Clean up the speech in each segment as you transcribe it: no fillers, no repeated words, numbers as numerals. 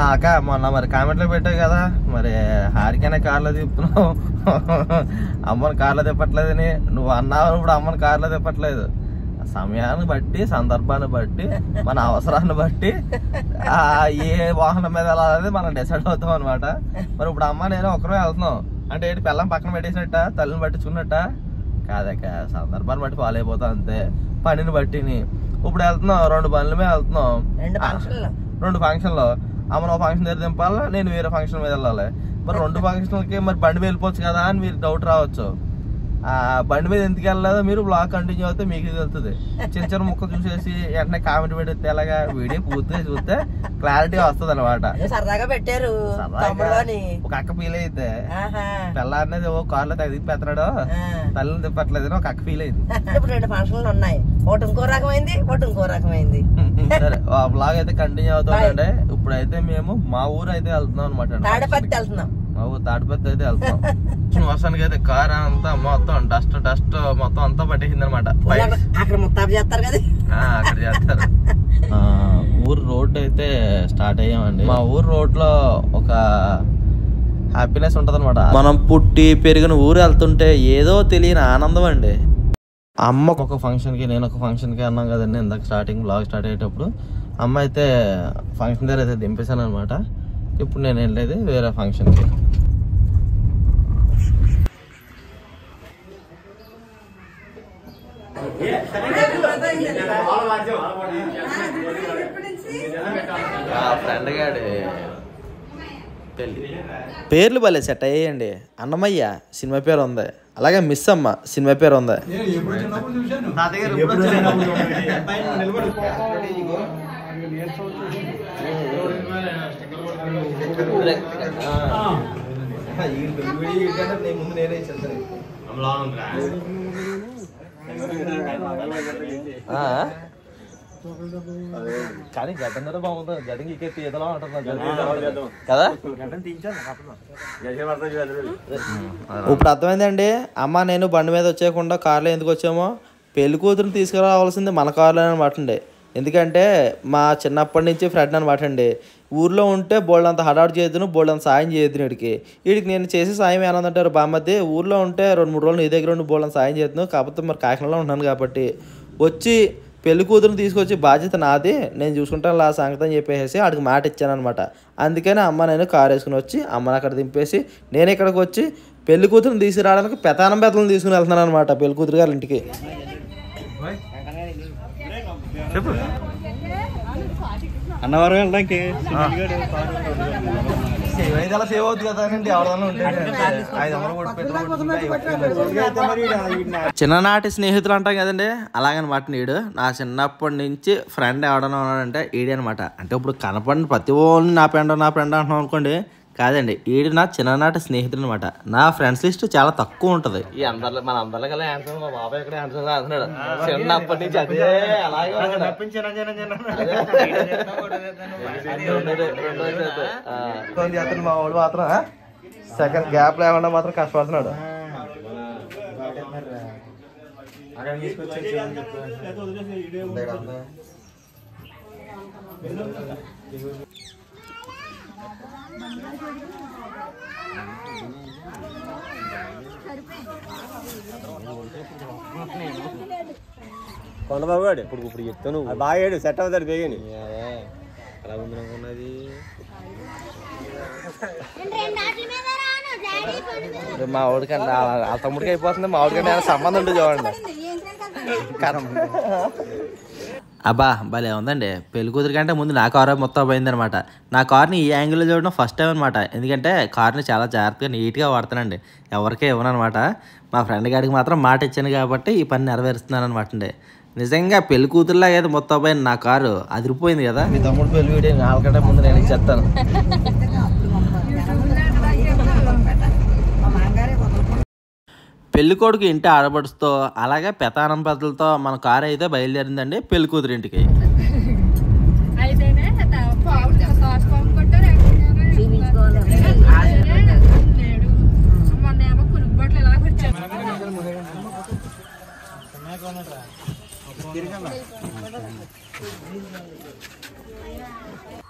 అక్క మొన్న మరి కామెంట్లో పెట్టావు కదా మరి హారికైనా కార్లో తిప్పుతున్నావు, అమ్మని కార్లో తిప్పట్లేదని నువ్వు అన్నావు. ఇప్పుడు అమ్మని కార్లో తిప్పట్లేదు. సమయాన్ని బట్టి, సందర్భాన్ని బట్టి, మన అవసరాన్ని బట్టి ఏ వాహనం మీద వెళ్ళాలనేది మనం డిసైడ్ అవుతాం అనమాట. మరి ఇప్పుడు అమ్మ నేను ఒకరే వెళ్తున్నాం అంటే ఏంటి, పిల్లం పక్కన పెట్టేసినట్ట, తల్లిని పట్టించుకున్నట్ట కాదక్క. సందర్భాన్ని బట్టి ఫాలో అయిపోతాం అంతే, పనిని బట్టిని. ఇప్పుడు వెళ్తున్నాం, 2 పనుల మీద వెళ్తున్నాం, 2 ఫంక్షన్లో. అమ్మను ఒక ఫంక్షన్ దగ్గర దింపాలా, నేను వేరే ఫంక్షన్ మీద వెళ్ళాలి. మరి 2 ఫంక్షన్లకి మరి బండి మీద వెళ్ళిపోవచ్చు కదా అని మీరు డౌట్ రావచ్చు. బండి మీద ఎందుకు వెళ్ళలేదో మీరు బ్లాగ్ కంటిన్యూ అవుతే మీకు తెలుస్తుంది. చిన్న చిన్న ముక్క చూసేసి వెంటనే కామెంట్ పెడితే ఎలాగా, వీడియో పూర్తిగా చూస్తే క్లారిటీ వస్తుంది అనమాట. సరదాగా పెట్టారు. ఒక అక్క ఫీల్ అయితే పిల్ల అనేది ఓ కార్లో తిప్పెత్తనాడు, తల్లిని తిప్పట్లేదు ఒక అక్క ఫీల్ అయింది. ఇప్పుడు 2 ఫంక్షన్లు ఉన్నాయి, ఒకటి ఇంకో రకమైంది, ఒకటి ఇంకో రకమైంది. సరే ఆ బ్లాగ్ అయితే కంటిన్యూ అవుతుందండి. ఇప్పుడైతే మేము మా ఊరు అయితే వెళ్తున్నాం అనమాట. తాడపత్తి వెళ్తున్నాం, మా ఊరు తాడిపత్తి అయితే వెళ్తున్నాం. వర్షానికి అయితే కార్ అంతా మొత్తం డస్ట్ మొత్తం అంతా పట్టేసింది అనమాట. అక్కడ ముత్తాపు చేస్తారు కదా, అక్కడ చేస్తారు. ఊరు రోడ్ అయితే స్టార్ట్ అయ్యామండి. మా ఊరు రోడ్ లో ఒక హ్యాపీనెస్ ఉంటది అనమాట. మనం పుట్టి పెరిగిన ఊరు వెళ్తుంటే ఏదో తెలియని ఆనందం అండి. అమ్మ ఒక ఫంక్షన్ కి, నేను ఒక ఫంక్షన్ కి అన్నాం కదండి ఇందాక స్టార్టింగ్ బ్లాగ్ స్టార్ట్ అయ్యేటప్పుడు. అమ్మ అయితే ఫంక్షన్ దగ్గర అయితే దింపేశాను అనమాట. ఇప్పుడు నేను వెళ్ళేది వేరే ఫంక్షన్ కి. ఫ్రెండ్ గాడి పేర్లు భలే సెట్ అయ్యాయండి. అన్నమయ్య సినిమా పేరు ఉంది, అలాగే మిస్ అమ్మ సినిమా పేరు ఉంది. కానీ గడ్డం బాగుంటుంది, గడ్డం ఎక్కేసి ఏదోలా ఉంటుంది కదా. ఇప్పుడు అర్థమైందండి. అమ్మ నేను బండి మీద వచ్చేయకుండా కార్లో ఎందుకు వచ్చామో, పెళ్లి కూతురుని తీసుకురావాల్సింది మన కార్లో అనమాట అండి. ఎందుకంటే మా చిన్నప్పటి నుంచి ఫ్రెండ్ అనమాట అండి. ఊర్లో ఉంటే బోల్డంత హడావుడు చేయొద్దును, బోల్డంత సాయం చేయొద్దును. వీడికి నేను చేసే సాయం ఏనందంటారు బామ్మది. ఊర్లో ఉంటే 2-3 రోజులు నీ దగ్గర ఉండి బోల్డంత సాయం చేస్తున్నాను. కాకపోతే మరి కాకినాడలో ఉన్నాను కాబట్టి వచ్చి పెళ్లి కూతురుని తీసుకొచ్చి బాధ్యత నాది, నేను చూసుకుంటాను ఆ సంగతి అని చెప్పేసి ఆడికి మాట ఇచ్చాను అనమాట. అందుకని అమ్మ నేను కారు వేసుకుని వచ్చి అమ్మని అక్కడ దింపేసి నేను ఇక్కడికి వచ్చి పెళ్లి కూతురుని తీసుకురావడానికి పెతానం తీసుకుని వెళ్తున్నాను అనమాట పెళ్లి కూతురు గారి ఇంటికి. అన్నవరం వెళ్ళడానికి సేవ్ అవుతుంది కదండి. చిన్ననాటి స్నేహితులు అంటాం కదండి, అలాగనమాట. నీడు నా చిన్నప్పటి నుంచి ఫ్రెండ్ ఎవడన్నా ఉన్నాడంటే ఈడే అనమాట. అంటే ఇప్పుడు కనపడిన ప్రతి ఓన్లీ నా ఫ్రెండ్ అంటున్నాం అనుకోండి, కాదండి ఈడు నా చిన్ననాటి స్నేహితుడు అనమాట. నా ఫ్రెండ్స్ లిస్ట్ చాలా తక్కువ ఉంటది. ఈ అందరిలో మన అందరిలో కల్లా ఆన్సర్ మా బాబాయ్ ఇక్కడ ఆన్సర్ అంటున్నాడు. చిన్నప్పటి నుంచి అదే అలాగే మా వాడు మాత్రం సెకండ్ గ్యాప్ లేకుండా మాత్రం కష్టపడుతున్నాడు. కొండబాబు గాడు ఇప్పుడు చెప్తాను బాగా ఏడు సెట్ అవుతాడు బేగని. ఎలా ఉంది అనుకున్నది మా వాడికంటే ఆ తమ్ముడికి అయిపోతుంది, మా వాడికంటే సంబంధం ఉంటుంది చూడండి. అబ్బా భలే ఉందండి. పెళ్లి కూతురు కంటే ముందు నా కారు మొత్తం పోయింది అనమాట. నా కార్ని ఈ యాంగిల్లో చూడడం ఫస్ట్ టైం అనమాట. ఎందుకంటే కార్ని చాలా జాగ్రత్తగా నీట్గా వాడతానండి, ఎవరికే ఇవ్వను అనమాట. మా ఫ్రెండ్ గారికి మాత్రం మాట ఇచ్చాను కాబట్టి ఈ పని నెరవేరుస్తున్నాను అనమాట అండి. నిజంగా పెళ్లి కూతురులాగా అయితే మొత్తం పోయింది నా కారు, అదిరిపోయింది కదా. మీ తమ్ముడు పెళ్లి వీడియో 4 గంటల ముందు నేను ఇచ్చేస్తాను. పెళ్లి కొడుకు ఇంటి ఆడబడుతో అలాగే పెతానం పెద్దలతో మన కారు అయితే బయలుదేరిందండి పెళ్లి కూతురు ఇంటికి.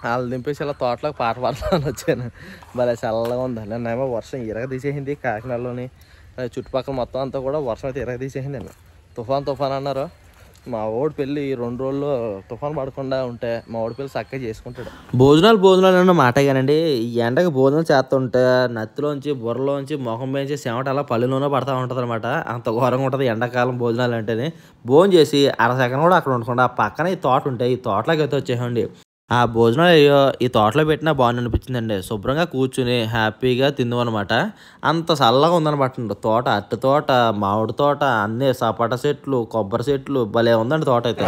వాళ్ళు దింపేసి ఇలా తోటలోకి పాట పాడతాను వచ్చాను. భలే చల్లగా ఉంది. నిన్నేమో వర్షం తీసేసింది కాకినాడలోని చుట్టుపక్కల మొత్తం అంతా కూడా వర్షం అయితే తీసేసింది. నేను తుఫాన్ అన్నారు. మా ఓడి పెళ్ళి 2 రోజుల్లో తుఫాన్ పడకుండా ఉంటే మా ఓడి పెళ్ళి చక్కగా చేసుకుంటాడు. భోజనాలు అన్న మాట కానండి. ఈ ఎండకి భోజనాలు చేస్తుంటే నత్తిలోంచి బుర్రలోంచి మొహం వేసి చెమట అలా పళ్ళులోనే పడతా ఉంటుంది అనమాట. అంత ఘోరంగా ఉంటుంది ఎండాకాలం భోజనాలు అంటేనే. భోజనం చేసి అరసెకండ్ కూడా అక్కడ ఉండకుండా పక్కన ఈ తోట ఉంటాయి, ఈ తోటలోకి అయితే వచ్చేయండి. ఆ భోజనాలు అయ్యో ఈ తోటలో పెట్టినా బాగుంది అనిపించిందండి. శుభ్రంగా కూర్చుని హ్యాపీగా తిందాం అనమాట. అంత చల్లగా ఉందనమాట తోట. అరటి తోట, మామిడి తోట, అన్నీ సపోటా చెట్లు, కొబ్బరి చెట్లు భలే ఉందండి తోట అయితే.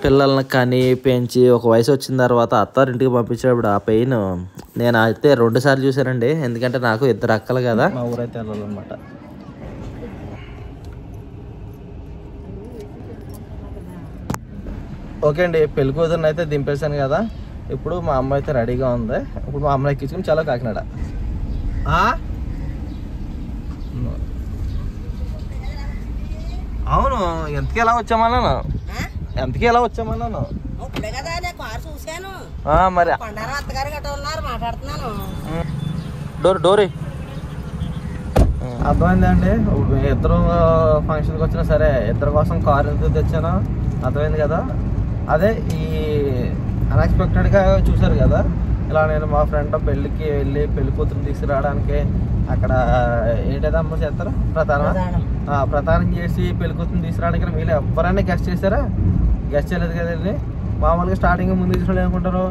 పిల్లల్ని కానీ పెంచి ఒక వయసు వచ్చిన తర్వాత అత్తారింటికి పంపించేటప్పుడు ఆ పెయిన్ నేను అయితే 2 సార్లు చూసానండి. ఎందుకంటే నాకు 2 అక్కలు కదా. మా ఊరైతే వెళ్ళాలన్నమాట. ఓకే అండి, పెళ్లి కూతురుని అయితే దింపేశాను కదా. ఇప్పుడు మా అమ్మ అయితే రెడీగా ఉంది. ఇప్పుడు మా అమ్మని ఎక్కించుకుని చాలా కాకినాడ. అవును, ఎంతకి ఎలా వచ్చామన్నాను మరి. డోరీ అర్థమైందండి. ఇద్దరు ఫంక్షన్కి వచ్చినా సరే ఇద్దరి కోసం కారు ఎందుకు తెచ్చానో అర్థమైంది కదా. అదే ఈ అన్ఎక్స్పెక్టెడ్గా చూసారు కదా. ఇలా నేను మా ఫ్రెండ్ పెళ్ళికి వెళ్ళి పెళ్లి కూతురు తీసుకురావడానికి అక్కడ ఏంటేదమ్మా చేస్తారు ప్రధానం చేసి పెళ్లి కూతురు తీసుకురావడానికి మీరు ఎవరైనా గెస్ట్ చేశారా? గెస్ట్ చేయలేదు కదండి. మామూలుగా స్టార్టింగ్ ముందు తీసుకుని అనుకుంటారు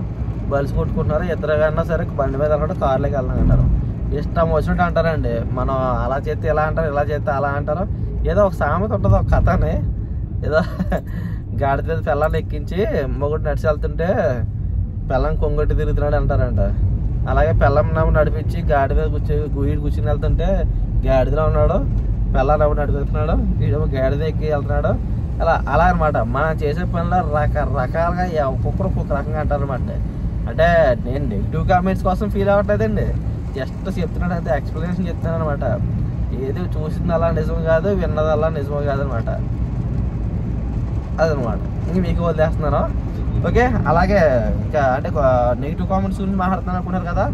బలిసి కొట్టుకుంటున్నారు. ఇద్దరు కన్నా సరే బండి మీద వెళ్ళకుండా కార్లోకి వెళ్దాం అంటారు. ఇష్టం వచ్చినట్టు అంటారండి. మనం అలా చేస్తే ఇలా అంటారు, ఇలా చేస్తే అలా అంటారు. ఏదో ఒక సామెత ఉంటుంది, ఒక కథని. ఏదో గాడిద మీద పిల్లల్ని ఎక్కించి మొగుడు నడిచి వెళ్తుంటే పిల్లం కొంగొట్టి తిరుగుతున్నాడు అంటారంట. అలాగే పిల్లం నడిపించి గాడి మీద కూర్చుని వెళ్తుంటే గాడిదలో ఉన్నాడు, పిల్లం నడిపిస్తున్నాడు, వీడేమో గాడిద ఎక్కి వెళ్తున్నాడు. అలా అనమాట. మనం చేసే పనిలో రకరకాలుగా ఒక్కొక్క రకంగా అంటారనమాట. అంటే నేను నెగిటివ్ కామెంట్స్ కోసం ఫీల్ అవ్వట్లేదండి, జస్ట్ చెప్తున్నాడు అంతే, ఎక్స్ప్లెనేషన్ చెప్తున్నాను అనమాట. ఏది చూసింది అలా నిజం కాదు, విన్నది అలా నిజం కాదనమాట. అదనమాట. ఇంక మీకు వదిలేస్తున్నాను. ఓకే, అలాగే ఇంకా అంటే నెగిటివ్ కామెంట్స్ గురించి మాట్లాడుతున్నాను అనుకున్నారు కదా.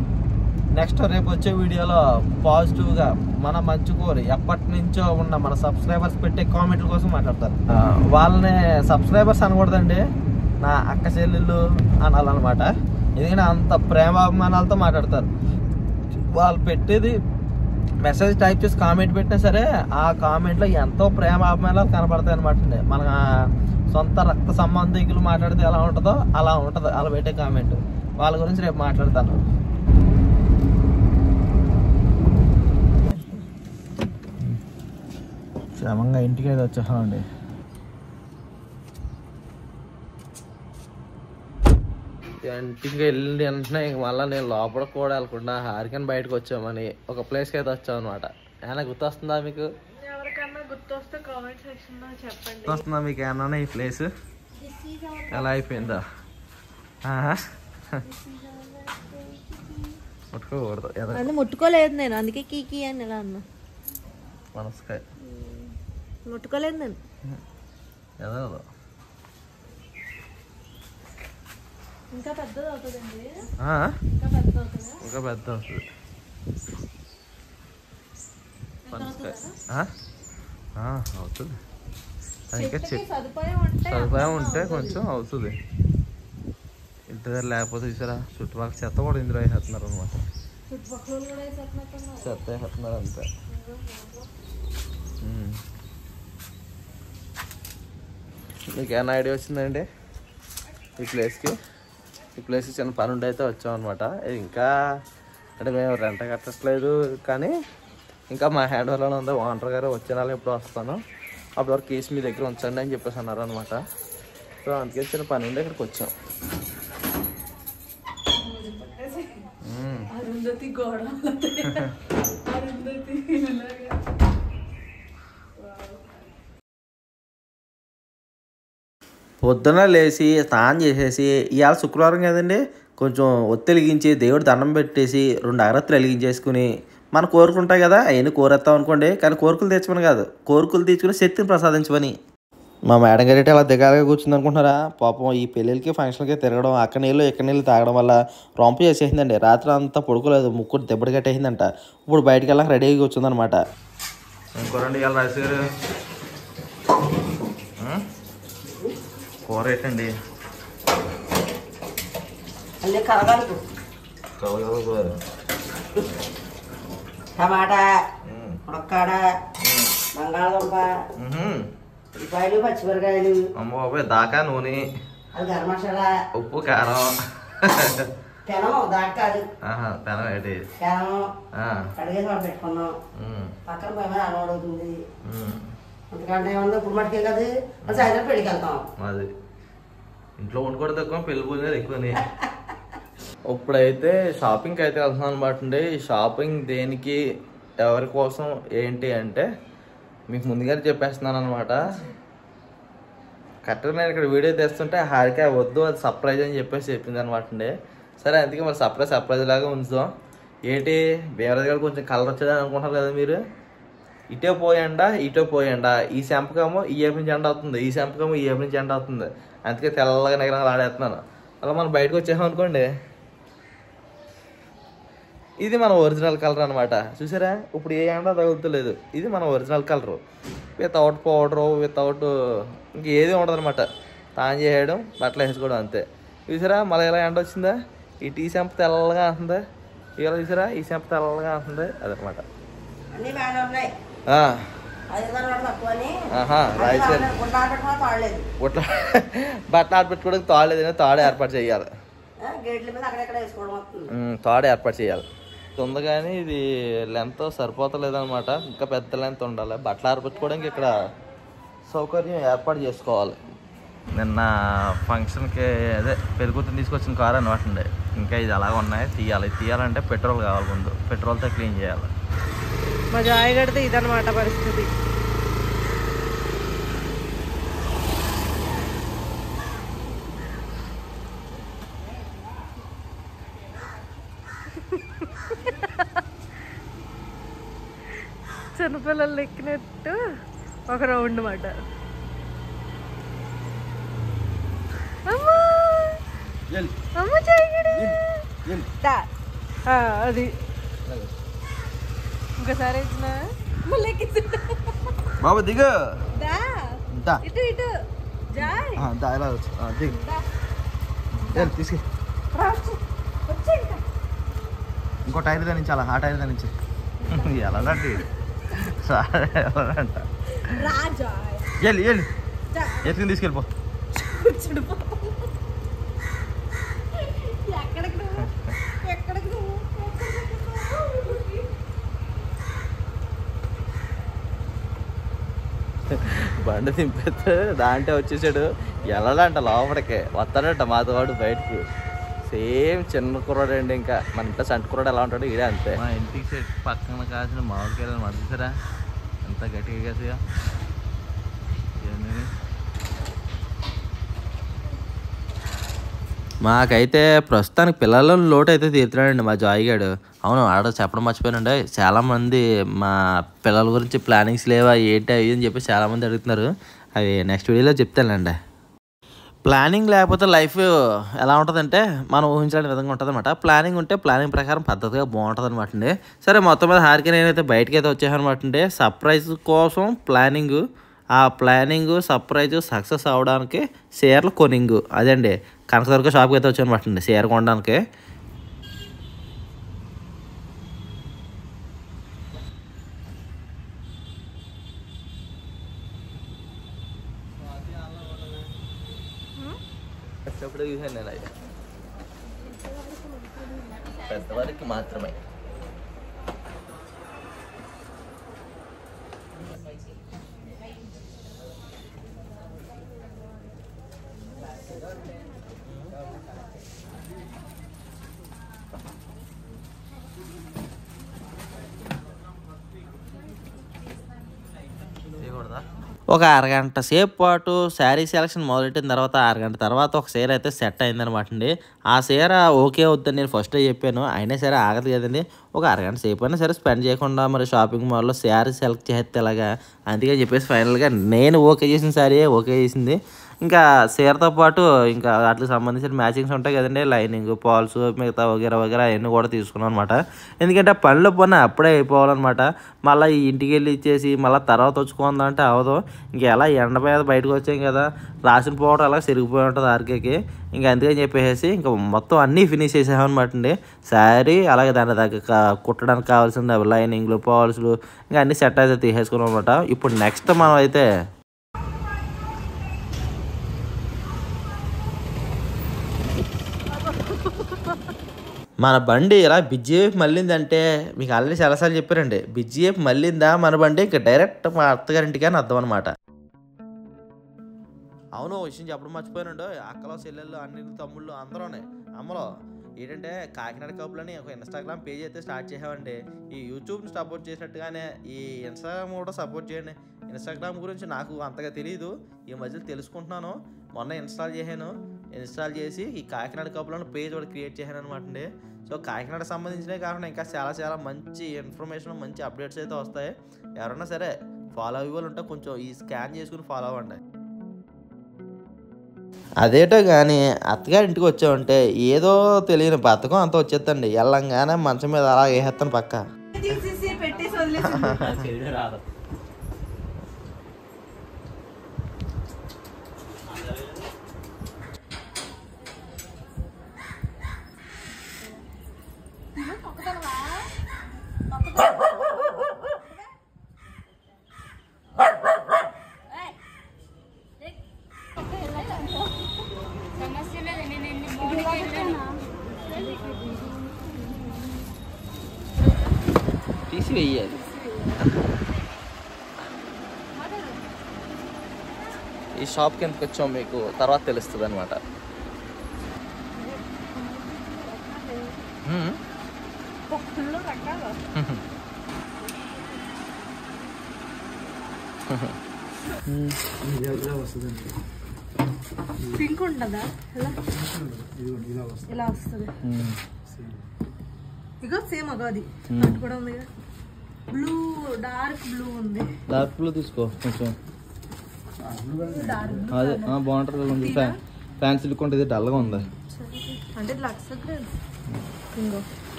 నెక్స్ట్ రేపు వచ్చే వీడియోలో పాజిటివ్గా మన మంచి కోరి ఎప్పటి నుంచో ఉన్న మన సబ్స్క్రైబర్స్ పెట్టే కామెంట్ల కోసం మాట్లాడతారు. వాళ్ళని సబ్స్క్రైబర్స్ అనకూడదండి, నా అక్క చెల్లెళ్ళు అనాలన్నమాట. ఎందుకంటే అంత ప్రేమాభిమానాలతో మాట్లాడతారు. వాళ్ళు పెట్టేది మెసేజ్ టైప్ చేసి కామెంట్ పెట్టినా సరే ఆ కామెంట్లో ఎంతో ప్రేమాభిమానాలు కనపడతాయి అనమాట. మన సొంత రక్త సంబంధికులు మాట్లాడితే ఎలా ఉంటుందో అలా ఉంటుంది అలా పెట్టే కామెంట్. వాళ్ళ గురించి రేపు మాట్లాడతాను. క్షేమంగా ఇంటికి అయితే వచ్చేసామండి. ఇంటికి వెళ్ళింది వెంటనే మళ్ళీ నేను లోపల కూడా వెళ్ళకుండా హారికన్ బయటకు వచ్చామని ఒక ప్లేస్కి అయితే వచ్చాం అనమాట. ఏమైనా గుర్తొస్తుందా మీకు? గుర్తొస్తుందా మీకు ఏమన్నా ఈ ప్లేస్? ఎలా అయిపోయిందా? ముట్టుకోకూడదు, ముట్టుకోలేదు నేను, అందుకే కీకి అని ఎలా అన్నా. మనసుకాయ ముట్టుకోలేదు నేను. ఏదో ఇంకా పెద్దది అవుతుందండి, ఇంకా పెద్ద అవుతుంది. అవుతుంది ఇంకా సదుపాయం ఉంటే కొంచెం అవుతుంది. ఇంటి దగ్గర లేకపోతే చూసారా చుట్టుపక్కల చెత్త కూడా ఇందులో వేసేస్తున్నారు అనమాట. చెత్త వేసేస్తున్నారు అంతే. మీకు ఏమైనా ఐడియా వచ్చిందండి ఈ ప్లేస్కి? ఈ ప్లేస్కి చిన్న పని ఉండి అయితే వచ్చాం అనమాట. ఇంకా అంటే మేము రెంట కట్టట్లేదు, కానీ ఇంకా మా హ్యాండ్ ఓవర్లోనే ఉంది. ఓనర్ గారు వచ్చే నెల ఎప్పుడు వస్తాను అప్పటి వరకు కేసు మీ దగ్గర ఉంచండి అని చెప్పేసి అన్నారు అనమాట. సో అందుకే చిన్న పని ఉండి ఇక్కడికి వచ్చాం. పొద్దున లేచి స్నానం చేసేసి ఇవాళ శుక్రవారం కదండి, కొంచెం ఒత్తి వెలిగించి దేవుడు దండం పెట్టేసి 2 అగరత్తులు వెలిగించేసుకుని మన కోరుకుంటాయి కదా, అవన్నీ కోరేస్తాం అనుకోండి. కానీ కోరికలు తెచ్చుకొని కాదు, కోరికలు తెచ్చుకుని శక్తిని ప్రసాదించమని. మా మేడం గారి అలా దిగాలుగా కూర్చుంది అనుకుంటున్నారా? పాపం ఈ పెళ్ళిళ్ళకి ఫంక్షన్కి తిరగడం, అక్కడ నీళ్ళు ఇక్కడ నీళ్ళు తాగడం వల్ల రొంప చేసేసిందండి. రాత్రి అంతా పడుకోలేదు, ముక్కు దెబ్బడి కట్టేసిందంట. ఇప్పుడు బయటికి వెళ్ళాక రెడీగా కూర్చుందనమాట. ఇంకోరండి ఇవాళ రాజు గారు కూర ఏంటండి? టమాటా, మునక్కాడ, బంగాళదుంప, ఉల్లిపాయలు, పచ్చిమిరకాయలు, అమ్మ బాబాయ్ దాకా నూనె, అది గరం మసాలా, ఉప్పు, కారం, పెనం దాకాదు పెనం ఏంటి పెనం కడిగేసి మనం పెట్టుకున్నాం. పక్కన పోయి మీద అన్నం అవుతుంది. ఎందుకంటే ఏమన్నా ఇప్పుడు మటుకే కదా సాయంత్రం పెళ్ళికి వెళ్తాం. అది ఇంట్లో వండుకోవడం తక్కువ, పెళ్లి పూజలు ఎక్కువని. ఇప్పుడైతే షాపింగ్కి అయితే వెళ్తున్నాం అనమాట అండి. ఈ షాపింగ్ దేనికి, ఎవరి కోసం, ఏంటి అంటే మీకు ముందుగానే చెప్పేస్తున్నాను అనమాట. కరెక్ట్గా నేను ఇక్కడ వీడియో తెస్తుంటే హారిక వద్దు, అది సర్ప్రైజ్ అని చెప్పేసి చెప్పింది అనమాట అండి. సరే అందుకే మరి సర్ప్రైజ్ లాగా ఉంచుదాం. ఏంటి బేవరాజ్ గారు కొంచెం కలర్ వచ్చేదని అనుకుంటారు కదా మీరు. ఇటే పోయండా ఇటే పోయండా, ఈ శంపకము ఈ ఏపు నుంచి ఎండ అవుతుంది, ఈ శంపకము ఈ ఏపు నుంచి ఎండ అవుతుంది. అందుకే తెల్లగా నెగరంగా ఆడేస్తున్నాను. అలా మనం బయటకు వచ్చేసాం అనుకోండి, ఇది మన ఒరిజినల్ కలర్ అనమాట. చూసారా, ఇప్పుడు ఏ ఎండ తగులుతలేదు. ఇది మన original colour, without powder, without ఇంకేది ఉండదు అనమాట. తాను చేయడం, బట్టలు వేసుకోవడం అంతే. చూసారా మళ్ళీ ఇలా ఎండ వచ్చిందా, ఈ టీ శంప తెల్లగా అంటుంది. ఇలా చూసారా ఈ శంప తెల్లగా అంటుంది. అదనమాట. బట్టలు ఆడపెట్టుకోవడానికి తాడలేదు, తాడు ఏర్పాటు చేయాలి. తాడు ఏర్పాటు చేయాలి. ఉంది కానీ ఇది లెంత్ సరిపోతలేదు అనమాట. ఇంకా పెద్ద లెంత్ ఉండాలి. బట్టలు ఆరబెట్టుకోవడానికి ఇక్కడ సౌకర్యం ఏర్పాటు చేసుకోవాలి. నిన్న ఫంక్షన్కి అదే పెళ్ళికూతురు తీసుకొచ్చిన కారు అనమాట అండి. ఇంకా ఇది అలాగ ఉన్నాయి. తీయాలంటే పెట్రోల్ కావాలి. ముందు పెట్రోల్తో క్లీన్ చేయాలి. మా జాయ్ గడితే ఇదనమాట పరిస్థితి. చిన్నపిల్లలు ఎక్కినట్టు ఒక రౌండ్ మాట. అది ఇంకోసారి బాబు దిగు, ఇటు ఇటు తీసుకు. ఇంకో టైర్ దానించాలా, ఆ టైర్ దానించి ఎలాంటి ఎలాంట ఎత్తుకుని తీసుకెళ్ళిపో. బండి దింపేస్తే దాంట్లో వచ్చేసాడు. వెళ్ళాలంట లోపలికి, వస్తాడంట మాతో వాడు బయటికి. సేమ్ చిన్న కుర్రాడు అండి. ఇంకా మన ఇంట్లో సంటి కుర్రాడు ఎలా ఉంటాడు ఇదే అంతే. మా ఇంటికి సెట్ పక్కన కాసిన మామిడికాయలు మర్చిసారా ఎంత గట్టిగా కాసిగా. మాకైతే ప్రస్తుతానికి పిల్లల లోటు అయితే తీరుతున్నాడండి మా జాయ్ గారు. అవును ఆడ చెప్పడం మర్చిపోయానండి. చాలామంది మా పిల్లల గురించి ప్లానింగ్స్ లేవా ఏంటి అవి అని చెప్పి చాలామంది అడుగుతున్నారు. అవి నెక్స్ట్ వీడియోలో చెప్తానండి. ప్లానింగ్ లేకపోతే లైఫ్ ఎలా ఉంటుందంటే మనం ఊహించలేని విధంగా ఉంటుంది అనమాట. ప్లానింగ్ ఉంటే ప్లానింగ్ ప్రకారం పద్ధతిగా బాగుంటుంది అనమాట అండి. సరే మొత్తం మీద హారిక నేనైతే బయటకి అయితే వచ్చేసాను అనమాట అండి. సర్ప్రైజ్ కోసం ప్లానింగ్, ఆ ప్లానింగ్ సర్ప్రైజ్ సక్సెస్ అవ్వడానికి షేర్లు కొనింగ్. అదండి కనకదుర్గ షాప్కి అయితే వచ్చాను అనమాట అండి షేర్ కొనడానికి. వచ్చేప్పుడు చూసాను నేను అయితే పెద్దవారికి మాత్రమే. చేయకూడదా? ఒక అరగంట సేపు పాటు శారీ సెలక్షన్ మొదలెట్టిన తర్వాత అరగంట తర్వాత ఒక చీర అయితే సెట్ అయిందనమాట అండి. ఆ చీర ఓకే అవుద్దని నేను ఫస్టే చెప్పాను, అయినా సరే ఆగదు కదండి. ఒక అరగంట సేపు అయినా సరే స్పెండ్ చేయకుండా మరి షాపింగ్ మాల్లో శారీ సెలెక్ట్ చేస్తే ఎలాగా, అందుకని చెప్పేసి ఫైనల్గా నేను ఓకే చేసిన శారీ ఓకే చేసింది. ఇంకా చీరతో పాటు ఇంకా వాటికి సంబంధించిన మ్యాచింగ్స్ ఉంటాయి కదండి, లైనింగ్, పాల్స్, మిగతా వగేరా వగేరా అవన్నీ కూడా తీసుకున్నాను అనమాట. ఎందుకంటే పనిలో పని అప్పుడే అయిపోవాలన్నమాట. మళ్ళీ ఈ ఇంటికి వెళ్ళి ఇచ్చేసి మళ్ళీ తర్వాత వచ్చుకుందంటే అవదు. ఇంకా ఎలా ఎండ మీద బయటకు వచ్చాం కదా, రాసిన పౌడర్ అలా సిరిగిపోయి ఉంటుంది ఆర్కేకి. ఇంకా అందుకని చెప్పేసి ఇంకా మొత్తం అన్నీ ఫినిష్ చేసామన్నమాట అండి. శారీ అలాగే దాని దగ్గర కుట్టడానికి కావాల్సిన లైనింగ్లు, పాల్స్లు ఇంకా అన్నీ సెట్ అయితే తీసేసుకున్నాం అనమాట. ఇప్పుడు నెక్స్ట్ మనం అయితే మన బండి ఇలా బిజ్జి వైపు మళ్ళిందంటే మీకు ఆల్రెడీ చాలాసార్లు చెప్పారండి, బిజ్జి వైపు మళ్ళిందా మన బండి ఇంకా డైరెక్ట్ మా అత్తగారింటికి అని అర్థం అనమాట. అవును, విషయం చెప్పడం మర్చిపోయానండి. అక్కలో చెల్లెళ్ళు అన్ని తమ్ముళ్ళు అందరూనే అమ్మలో ఏంటంటే కాకినాడ కప్పులని ఒక ఇన్స్టాగ్రామ్ పేజ్ అయితే స్టార్ట్ చేసామండి. ఈ యూట్యూబ్ని సపోర్ట్ చేసినట్టుగానే ఈ ఇన్స్టాగ్రామ్ కూడా సపోర్ట్ చేయండి. ఇన్స్టాగ్రామ్ గురించి నాకు అంతగా తెలియదు, ఈ మధ్యలో తెలుసుకుంటున్నాను. మొన్న ఇన్స్టాల్ చేసి ఈ కాకినాడ కప్పులను పేజ్ కూడా క్రియేట్ చేశాను అనమాట అండి. సో కాకినాడకు సంబంధించినవి కాకుండా ఇంకా చాలా మంచి ఇన్ఫర్మేషన్, మంచి అప్డేట్స్ అయితే వస్తాయి. ఎవరన్నా సరే ఫాలో అవ్వాలి ఉంటే కొంచెం ఈ స్కాన్ చేసుకుని ఫాలో అవ్వండి. అదేటో కానీ అత్తగారి ఇంటికి వచ్చామంటే ఏదో తెలియని బతకం అంతా వచ్చేస్తండి. వెళ్ళంగానే మంచం మీద అలా వేసేస్తాను పక్క. తీసి వెయ్యాలి. ఈ షాప్కి ఎందుకు వచ్చాం మీకు తర్వాత తెలుస్తుంది అనమాట. పింక్ ఉంటుందా? ఇలా వస్తుంది. ఇగో సేమ్ అగో అది కూడా ఉంది. బ్లూ, డార్క్ బ్లూ ఉంది. డార్క్ బ్లూ తీసుకో కొంచెం, అదే బాగుంటుంది. ఫ్యాన్సీ లుక్ ఉంటుంది, డల్గా ఉంది అంటే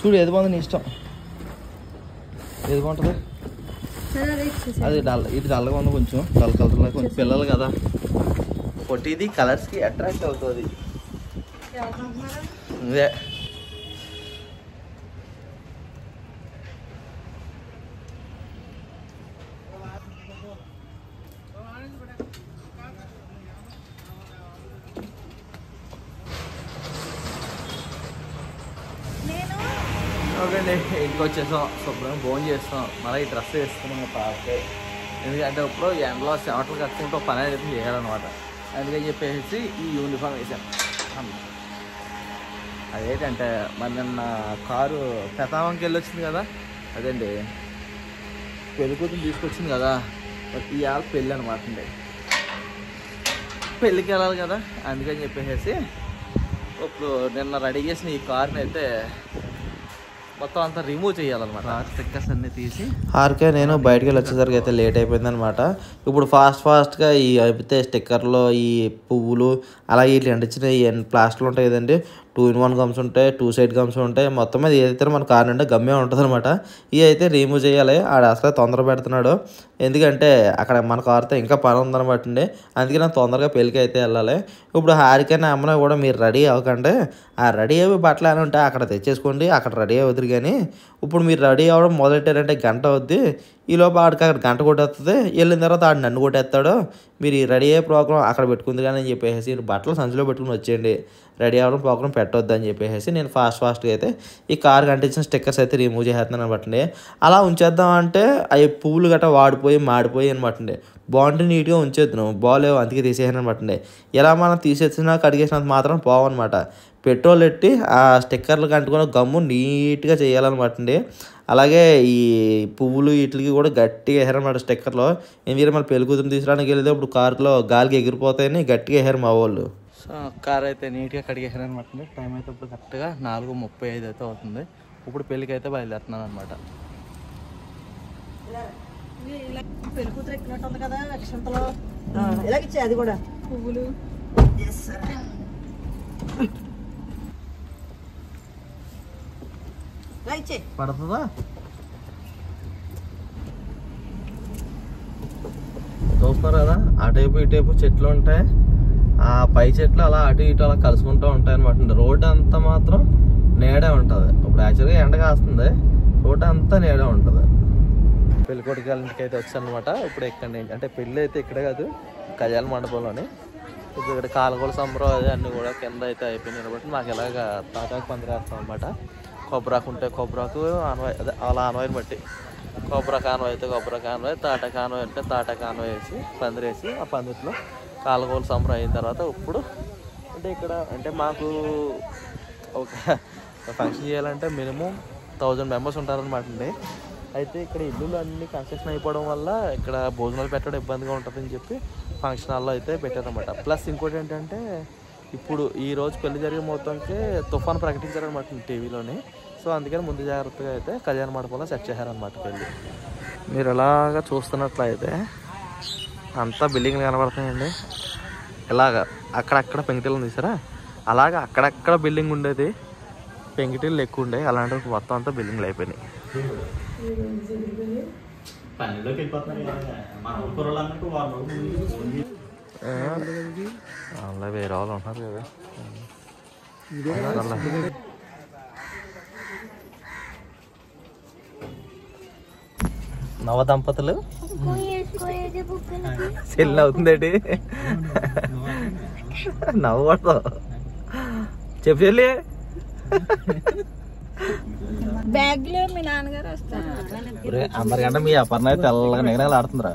చూడు. ఏది బాగుంది నీ ఇష్టం, ఏది బాగుంటుంది అది. ఇది డల్గా ఉంది, కొంచెం డల్ కలర్లో, కొంచెం పిల్లలు కదా ఒకటి ఇది కలర్స్కి అట్రాక్ట్ అవుతుంది. ఇదే ఓకే అండి, ఇంటికి వచ్చేసాం. శుభ్రంగా భోజనం చేస్తాం. మళ్ళీ ఈ డ్రెస్ వేసుకున్నాం పాపే, ఎందుకంటే ఇప్పుడు ఎండలో చెమటలు కట్టుకుంటూ పని అయితే చేయాలన్నమాట. అందుకని చెప్పేసి ఈ యూనిఫామ్ వేసాను. అదేంటంటే మరి నిన్న కారు పెతావంకి వెళ్ళి వచ్చింది కదా, అదండి పెళ్లి కూతురు తీసుకొచ్చింది కదా, ఇవాళ పెళ్ళి అనమాట అండి. పెళ్ళికి వెళ్ళాలి కదా, అందుకని చెప్పేసి ఇప్పుడు నిన్న రెడీ చేసిన ఈ కార్ని అయితే మొత్తం అంతా రిమూవ్ చేయాలన్నమాట. స్టిక్కర్స్ అన్నీ తీసి ఆర్కే నేను బయటకు వెళ్ళి వచ్చేసరికి అయితే లేట్ అయిపోయింది అనమాట. ఇప్పుడు ఫాస్ట్గా ఈ అయితే స్టిక్కర్లు, ఈ పువ్వులు అలాగే ఇట్లా అంటించిన ఈ ప్లాస్టర్లు ఉంటాయి కదండి, 2-in-1 గమ్స్ ఉంటాయి, 2 సైడ్ గమ్స్ ఉంటాయి. మొత్తం మీద ఏదైతే మన కార్ అంటే గమ్మే ఉంటుంది అనమాట. ఇవి అయితే రిమూవ్ చేయాలి. ఆడ అసలే తొందర పెడుతున్నాడు, ఎందుకంటే అక్కడ మన కార్తో ఇంకా పని ఉందనమాట అండి. అందుకే నేను తొందరగా పెళ్ళికి అయితే వెళ్ళాలి. ఇప్పుడు హారికైనా అమ్మని కూడా మీరు రెడీ అవ్వకండి, ఆ రెడీ అయ్యి బట్టలు అని ఉంటాయి అక్కడ తెచ్చేసుకోండి, అక్కడ రెడీ అవుతుంది. కానీ ఇప్పుడు మీరు రెడీ అవ్వడం మొదలెట్టారంటే గంట అవుద్ది. ఈలోపు ఆడికి అక్కడ గంట కొట్టేస్తుంది, వెళ్ళిన తర్వాత ఆడు నన్ను కొట్టేస్తాడు. మీరు ఈ రెడీ అయ్యే ప్రోగ్రాం అక్కడ పెట్టుకుంది కానీ అని చెప్పేసి బట్టలు సంచిలో పెట్టుకుని వచ్చేయండి, రెడీ అవ్వడం ప్రోగ్రాం పెట్టొద్దు అని చెప్పేసి నేను ఫాస్ట్గా అయితే ఈ కార్ కంటించిన స్టిక్కర్స్ అయితే రిమూవ్ చేసేస్తున్నాను అనమాట అండి. అలా ఉంచేద్దామంటే అవి పువ్వులు గట్రా వాడిపోయి మాడిపోయి అనమాట అండి. బాగుంటే నీట్గా ఉంచేద్దాం, బాగాలేవు అందుకే తీసేసాను అనమాట అండి. ఇలా మనం తీసేసినా కడిగేసినంత మాత్రం పోవన్నమాట. పెట్రోల్ పెట్టి ఆ స్టిక్కర్లు కంటుకొని గమ్ము నీట్గా చేయాలన్నమాట అండి. అలాగే ఈ పువ్వులు వీటికి కూడా గట్టిగా వేసారనమాట స్టిక్కర్లో. ఎందుకంటే మన పెళ్లి కూతురు తీసుకురావడానికి వెళ్తే ఇప్పుడు కారులో గాలికి ఎగిరిపోతాయని గట్టిగా వేసారు మా వాళ్ళు. సో కార్ అయితే నీట్గా కడిగేసారు అనమాట. టైం అయితే ఇప్పుడు కరెక్ట్గా 4:35 అయితే అవుతుంది. ఇప్పుడు పెళ్ళికి అయితే బయలుదేరుతున్నాను అనమాట. పెళ్లి కూతురు ఎక్కినట్టు ఉంది కదా అక్షంతలో ఇలాగిచ్చే అది కూడా పువ్వులు ఇచ్చే పడుతుందా? చూస్తున్నారు కదా, అటువైపు ఇటువైపు చెట్లు ఉంటాయి. ఆ పై చెట్లు అలా అటు ఇటు అలా కలుసుకుంటూ ఉంటాయి అనమాట. రోడ్డు అంతా మాత్రం నీడే ఉంటుంది. ఇప్పుడు యాక్చువల్గా ఎండ కాస్తుంది, రోడ్డు అంతా నీడే ఉంటుంది. పెళ్ళికొడుకు ఇంటికి అయితే వచ్చానమాట. ఇప్పుడు ఇక్కడ అంటే పెళ్ళి అయితే ఇక్కడే కాదు, కళ్యాణ మండపంలోని. ఇప్పుడు ఇక్కడ కాలగోల సంబరం అది అన్నీ కూడా కింద అయితే అయిపోయినాయి కాబట్టి మాకు ఇలాగ తాటాకు పందిరేస్తాం అనమాట. కొబ్బరాకు ఉంటే కొబ్బరాకు ఆనవాయి, అదే అలా ఆనవాయిని బట్టి కొబ్బరాకు ఆనవాయి అయితే కొబ్బరాకు ఆనవాయి, తాటాకు ఆనవాయి అంటే తాటాకు ఆనవాయి వేసి పందిరేసి ఆ పందిట్లో కాలగోల సంబరం అయిన తర్వాత ఇప్పుడు అంటే ఇక్కడ అంటే మాకు ఒక ఫంక్షన్ చేయాలంటే మినిమం 1000 మెంబర్స్ ఉంటారనమాట అండి. అయితే ఇక్కడ ఇల్లులు అన్నీ కన్స్ట్రక్షన్ అయిపోవడం వల్ల ఇక్కడ భోజనాలు పెట్టడం ఇబ్బందిగా ఉంటుందని చెప్పి ఫంక్షన్ హాల్లో అయితే పెట్టారనమాట. ప్లస్ ఇంకోటి ఏంటంటే ఇప్పుడు ఈరోజు పెళ్లి జరిగే మొత్తానికి తుఫాను ప్రకటించారనమాట టీవీలోని. సో అందుకని ముందు జాగ్రత్తగా అయితే కళ్యాణ మండపంలో సెట్ చేశారనమాట పెళ్ళి. మీరు ఎలాగా చూస్తున్నట్లయితే అంతా బిల్డింగ్లు కనబడుతున్నాయండి. ఇలాగా అక్కడక్కడ పెంకుటిల్లు తీసారా, అలాగా అక్కడక్కడ బిల్డింగ్ ఉండేది, పెంకుటిల్లు ఎక్కువ ఉండే. అలాంటి మొత్తం అంతా బిల్డింగ్లు అయిపోయినాయి. అలా వేరే వాళ్ళు ఉన్నారు కదా నవ దంపతులు. చెల్లి అవుతుందేంటి నవ్వకూడదు, చెప్పు చెల్లి. బ్యాగ్ లో మీ నాన్నగారు వస్తారు. అందరికంటే మీ అపర్ణ అయితే తెల్లగా నిగనాలు ఆడుతుందిరా.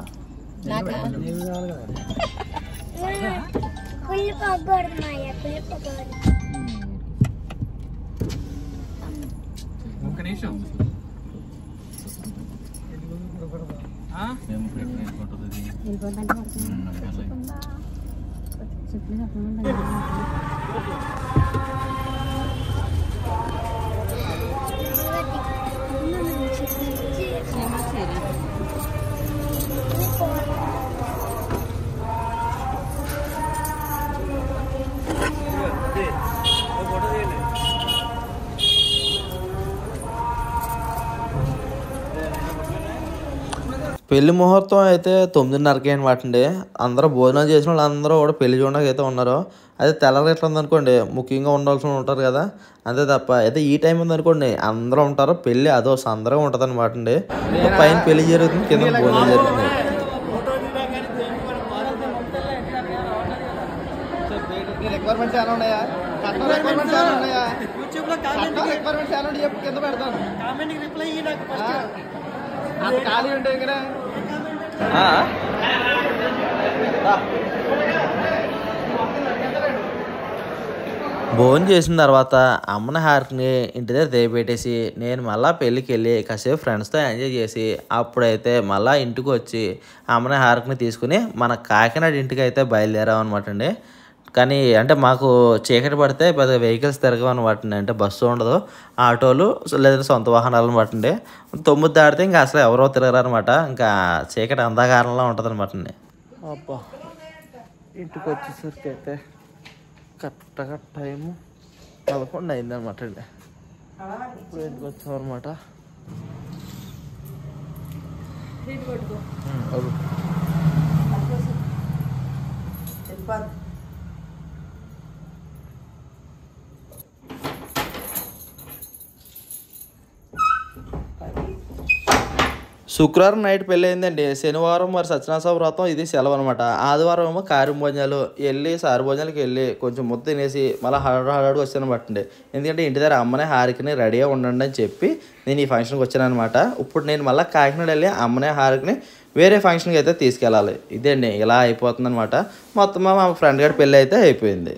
పెళ్లి ముహూర్తం అయితే 9:30కి అనమాట అండి. అందరూ భోజనాలు చేసిన వాళ్ళు అందరూ కూడా పెళ్లి చూడడానికి అయితే ఉన్నారు. అయితే తెల్లరి ఎట్లా ఉందనుకోండి, ముఖ్యంగా ఉండాల్సిన ఉంటారు కదా, అంతే తప్ప అయితే ఈ టైం ఉందనుకోండి అందరూ ఉంటారు. పెళ్లి అదో సందర్గా ఉంటుంది అనమాట అండి. పైన పెళ్లి జరుగుతుంది, కింద భోజనం జరుగుతుంది. ఖాళీ ఉంటాయి ఇక్కడ. భోజనం చేసిన తర్వాత అమ్మని హారతిని ఇంటి దగ్గర దేపెట్టేసి నేను మళ్ళీ పెళ్ళికి వెళ్ళి కాసేపు ఫ్రెండ్స్తో ఎంజాయ్ చేసి అప్పుడైతే మళ్ళీ ఇంటికి వచ్చి అమ్మని హారతిని తీసుకుని మన కాకినాడ ఇంటికి అయితే బయలుదేరాం అనమాట అండి. కానీ అంటే మాకు చీకటి పడితే పెద్ద వెహికల్స్ తిరగవు అనమాట అండి. అంటే బస్సు ఉండదు, ఆటోలు లేదా సొంత వాహనాలు అనమాట అండి. 9 దాటితే ఇంకా అసలు ఎవరో తిరగరు అనమాట. ఇంకా చీకటి అంధకారంలో ఉంటుంది అనమాట అండి. అబ్బా ఇంటికి వచ్చేసరికి అయితే కరెక్ట్గా టైము 11 అయిందనమాట అండి. ఇప్పుడు ఇంటికి వచ్చామన్నమాట. శుక్రవారం నైట్ పెళ్ళి అయిందండి. శనివారం మరి సత్యనారాయణ వ్రతం, ఇది సెలవు అనమాట. ఆదివారం ఏమో కారం భోజనాలు వెళ్ళి సారు భోజనాలకి వెళ్ళి కొంచెం ముద్ద తినేసి మళ్ళీ హడాడుగా వచ్చానమాట అండి. ఎందుకంటే ఇంటి దగ్గర అమ్మనే హారికని రెడీగా ఉండండి అని చెప్పి నేను ఈ ఫంక్షన్కి వచ్చాను అనమాట. ఇప్పుడు నేను మళ్ళీ కాకినాడ వెళ్ళి అమ్మనే హారికని వేరే ఫంక్షన్కి అయితే తీసుకెళ్ళాలి. ఇదండి ఇలా అయిపోతుంది అనమాట. మొత్తం మా ఫ్రెండ్ గారి పెళ్ళి అయితే అయిపోయింది.